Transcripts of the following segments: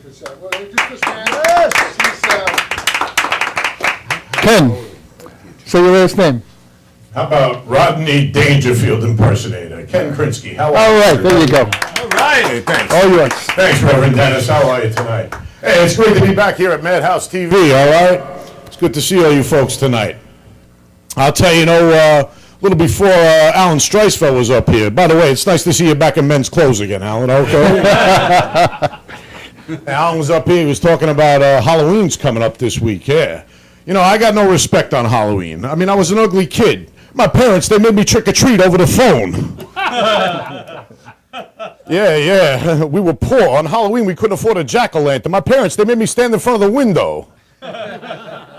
Well, just this man. Yes. Ken, say your last name. How about Rodney Dangerfield impersonator, Ken KRINSKY? How are you? All right, there you go. All right, hey, thanks. All yours. Thanks, Reverend Dennis. How are you tonight? Hey, it's great to be back here at Madhouse TV, all right? It's good to see all you folks tonight. I'll tell you, a little before Alan Streisfeld was up here. By the way, it's nice to see you back in men's clothes again, Alan, okay? Alan was up here, he was talking about Halloween's coming up this week, yeah. You know, I got no respect on Halloween. I mean, I was an ugly kid. My parents, they made me trick-or-treat over the phone. Yeah, we were poor. On Halloween, we couldn't afford a jack-o'-lantern. My parents, they made me stand in front of the window. I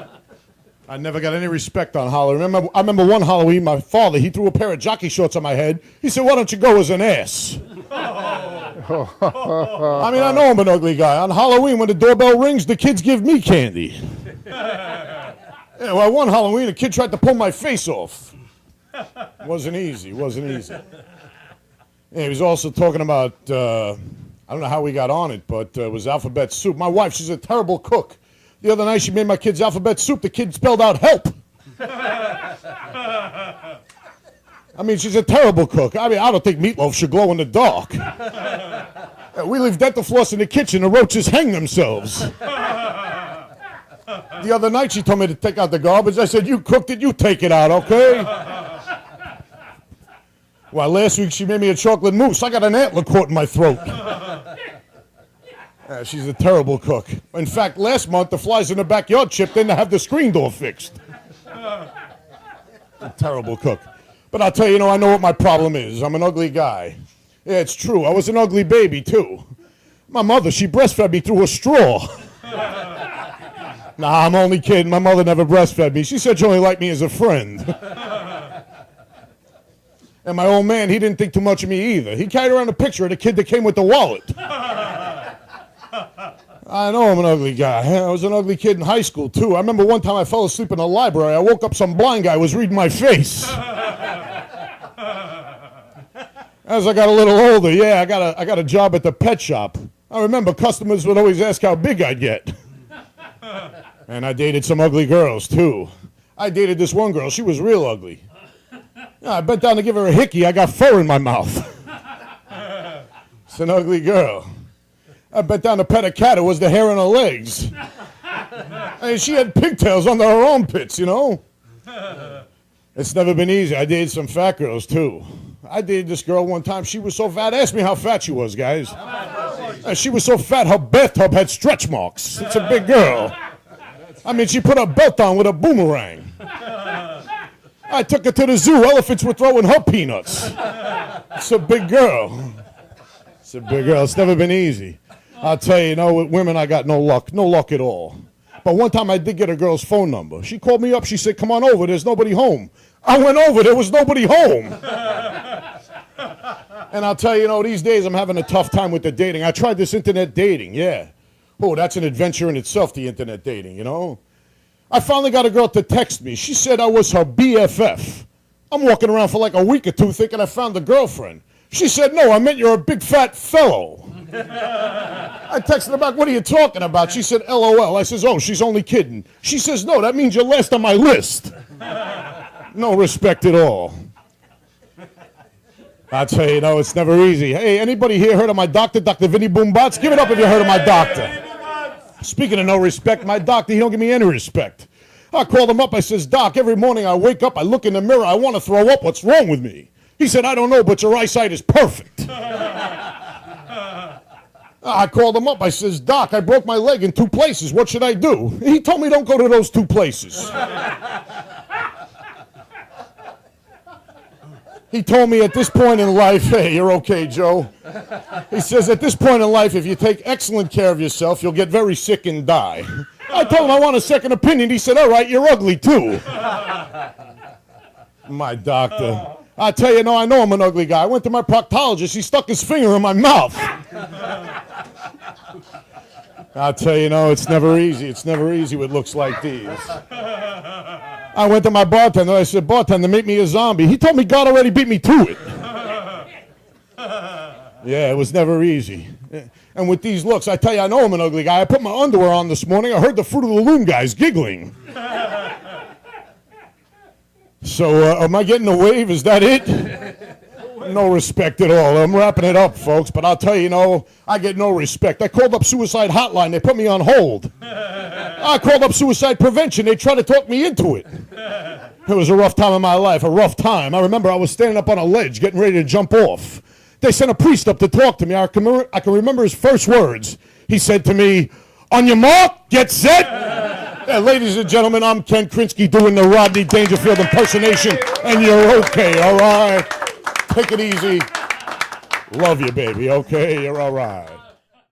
never got any respect on Halloween. I remember one Halloween, my father, he threw a pair of jockey shorts on my head. He said, why don't you go as an ass? I mean, I know I'm an ugly guy. On Halloween, when the doorbell rings, the kids give me candy. Yeah, well, one Halloween, a kid tried to pull my face off. Wasn't easy. Yeah, he was also talking about, I don't know how we got on it, but it was alphabet soup. My wife, she's a terrible cook. The other night, she made my kids alphabet soup. The kid spelled out help. I mean, she's a terrible cook. I mean, I don't think meatloaf should glow in the dark. We leave dental floss in the kitchen. The roaches hang themselves. The other night, she told me to take out the garbage. I said, you cooked it, you take it out, okay? Well, last week, she made me a chocolate mousse. I got an antler caught in my throat. She's a terrible cook. In fact, last month, the flies in the backyard chipped in to have the screen door fixed. A terrible cook. But I'll tell you, I know what my problem is. I'm an ugly guy. Yeah, it's true. I was an ugly baby, too. My mother, she breastfed me through a straw. Nah, I'm only kidding. My mother never breastfed me. She said she only liked me as a friend. And my old man, he didn't think too much of me either. He carried around a picture of the kid that came with the wallet. I know I'm an ugly guy. I was an ugly kid in high school, too. I remember one time I fell asleep in the library. I woke up, some blind guy was reading my face. As I got a little older, yeah, I got a job at the pet shop. I remember customers would always ask how big I'd get. And I dated some ugly girls, too. I dated this one girl. She was real ugly. Yeah, I bent down to give her a hickey. I got fur in my mouth. It's an ugly girl. I bent down to pet a cat. It was the hair on her legs. And she had pigtails under her armpits, It's never been easy. I dated some fat girls, too. I dated this girl one time. She was so fat. Ask me how fat she was, guys. She was so fat, her bathtub had stretch marks. It's a big girl. I mean, she put her belt on with a boomerang. I took her to the zoo. Elephants were throwing her peanuts. It's a big girl. It's never been easy. I'll tell you, with women, I got no luck at all. But one time I did get a girl's phone number. She called me up. She said, come on over. There's nobody home. I went over. There was nobody home. And I'll tell you, these days I'm having a tough time with the dating. I tried this internet dating, yeah. Oh, that's an adventure in itself, the internet dating, I finally got a girl to text me. She said I was her BFF. I'm walking around for like a week or two thinking I found a girlfriend. She said, no, I meant you're a big fat fellow. I texted her back, what are you talking about? She said, LOL. I says, oh, she's only kidding. She says, no, that means you're last on my list. No respect at all. I'll tell you, it's never easy. Hey, anybody here heard of my doctor, Dr. Vinny Boombots? Give it up if you heard of my doctor. Speaking of no respect, my doctor, he don't give me any respect. I called him up. I says, Doc, every morning I wake up, I look in the mirror, I want to throw up. What's wrong with me? He said, I don't know, but your eyesight is perfect. I called him up. I says, Doc, I broke my leg in 2 places. What should I do? He told me don't go to those 2 places. He told me at this point in life, hey, you're okay, Joe. He says, at this point in life, if you take excellent care of yourself, you'll get very sick and die. I told him I want a second opinion. He said, all right, you're ugly, too. My doctor. I tell you, I know I'm an ugly guy. I went to my proctologist. He stuck his finger in my mouth. I'll tell you, it's never easy. It's never easy with looks like these. I went to my bartender. I said, bartender, make me a zombie. He told me God already beat me to it. Yeah, it was never easy. And with these looks, I tell you, I know I'm an ugly guy. I put my underwear on this morning. I heard the Fruit of the Loom guys giggling. So, am I getting a wave? Is that it? No respect at all. I'm wrapping it up, folks. But I'll tell you, I get no respect. I called up Suicide Hotline. They put me on hold. I called up Suicide Prevention. They tried to talk me into it. It was a rough time in my life, a rough time. I remember I was standing up on a ledge getting ready to jump off. They sent a priest up to talk to me. I can remember his first words. He said to me, "On your mark, get set." Yeah, ladies and gentlemen, I'm Ken Krinsky doing the Rodney Dangerfield impersonation, and you're okay, all right? Take it easy. Love you, baby, okay? You're all right.